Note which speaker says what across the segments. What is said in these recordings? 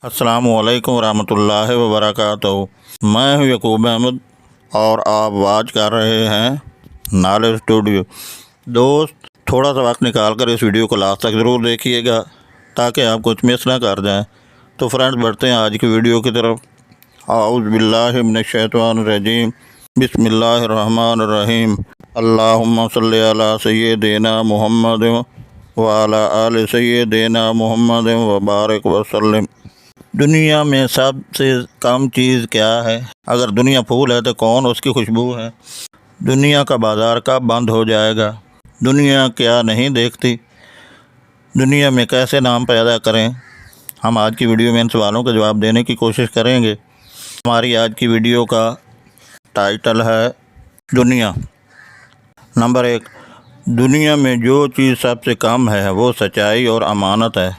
Speaker 1: السلام علیکم ورحمۃ اللہ وبرکاتہ۔ میں ہوں یعقوب احمد اور آپ واچ کر رہے ہیں نالج اسٹوڈیو۔ دوست، تھوڑا سا وقت نکال کر اس ویڈیو کو لاسٹ تک ضرور دیکھیے گا تاکہ آپ کچھ مس نہ کر جائیں۔ تو فرینڈز، بڑھتے ہیں آج کی ویڈیو کی طرف۔ اعوذ باللہ من الشیطان الرجیم، بسم اللہ الرحمن الرحیم۔ اللہم صلی علی سیدنا محمد وعلی آل سیدنا محمد وبارک وسلم۔ دنیا میں سب سے کم چیز کیا ہے؟ اگر دنیا پھول ہے تو کون اس کی خوشبو ہے؟ دنیا کا بازار کب بند ہو جائے گا؟ دنیا کیا نہیں دیکھتی؟ دنیا میں کیسے نام پیدا کریں؟ ہم آج کی ویڈیو میں ان سوالوں کا جواب دینے کی کوشش کریں گے۔ ہماری آج کی ویڈیو کا ٹائٹل ہے دنیا۔ نمبر 1، دنیا میں جو چیز سب سے کم ہے وہ سچائی اور امانت ہے۔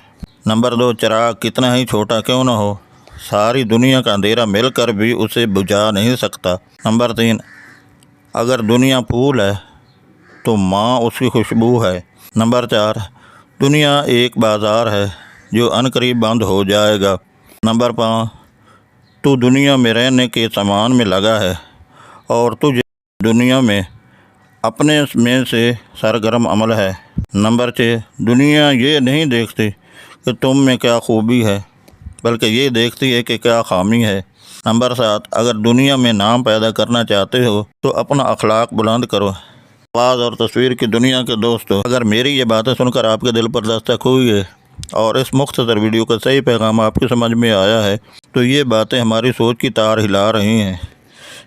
Speaker 1: نمبر 2، چراغ کتنا ہی چھوٹا کیوں نہ ہو، ساری دنیا کا اندھیرا مل کر بھی اسے بجھا نہیں سکتا۔ نمبر 3، اگر دنیا پھول ہے تو ماں اس کی خوشبو ہے۔ نمبر 4، دنیا ایک بازار ہے جو عنقریب بند ہو جائے گا۔ نمبر 5، تو دنیا میں رہنے کے سامان میں لگا ہے اور تجھے دنیا میں اپنے میں سے سرگرم عمل ہے۔ نمبر 6، دنیا یہ نہیں دیکھتی کہ تم میں کیا خوبی ہے بلکہ یہ دیکھتی ہے کہ کیا خامی ہے۔ نمبر 7، اگر دنیا میں نام پیدا کرنا چاہتے ہو تو اپنا اخلاق بلند کرو۔ آواز اور تصویر کی دنیا کے دوستو، اگر میری یہ باتیں سن کر آپ کے دل پر دستک ہوئی ہے اور اس مختصر ویڈیو کا صحیح پیغام آپ کی سمجھ میں آیا ہے تو یہ باتیں ہماری سوچ کی تار ہلا رہی ہیں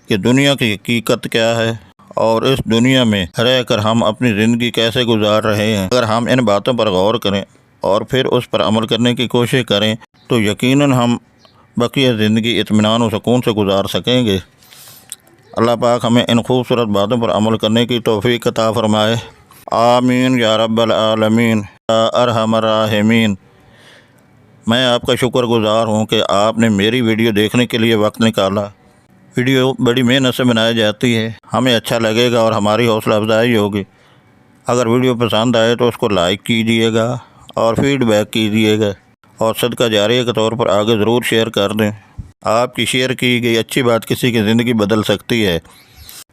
Speaker 1: کہ دنیا کی حقیقت کیا ہے اور اس دنیا میں رہ کر ہم اپنی زندگی کیسے گزار رہے ہیں۔ اگر ہم ان باتوں پر غور کریں اور پھر اس پر عمل کرنے کی کوشش کریں تو یقیناً ہم بقیہ زندگی اطمینان و سکون سے گزار سکیں گے۔ اللہ پاک ہمیں ان خوبصورت باتوں پر عمل کرنے کی توفیق عطا فرمائے۔ آمین یا رب العالمین یا ارحم الراحمین۔ میں آپ کا شکر گزار ہوں کہ آپ نے میری ویڈیو دیکھنے کے لیے وقت نکالا۔ ویڈیو بڑی محنت سے بنائی جاتی ہے، ہمیں اچھا لگے گا اور ہماری حوصلہ افزائی ہوگی۔ اگر ویڈیو پسند آئے تو اس کو لائک کیجئے گا اور فیڈ بیک کیجئے گا اور صدقہ جاریہ کے طور پر آگے ضرور شیئر کر دیں۔ آپ کی شیئر کی گئی اچھی بات کسی کی زندگی بدل سکتی ہے۔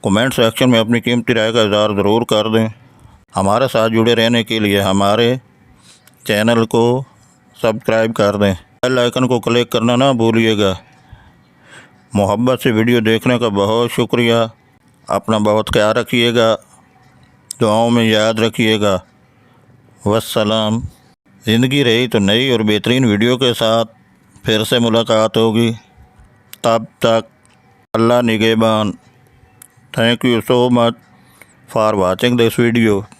Speaker 1: کومنٹ سیکشن میں اپنی قیمتی رائے کا اظہار ضرور کر دیں۔ ہمارے ساتھ جڑے رہنے کے لیے ہمارے چینل کو سبسکرائب کر دیں۔ بیل آئیکن کو کلک کرنا نہ بھولیے گا۔ محبت سے ویڈیو دیکھنے کا بہت شکریہ۔ اپنا بہت خیال رکھیے گا، دعاؤں میں یاد رکھیے گا۔ والسلام۔ زندگی رہی تو نئی اور بہترین ویڈیو کے ساتھ پھر سے ملاقات ہوگی۔ تب تک اللہ نگہبان۔ Thank you so much for watching this video.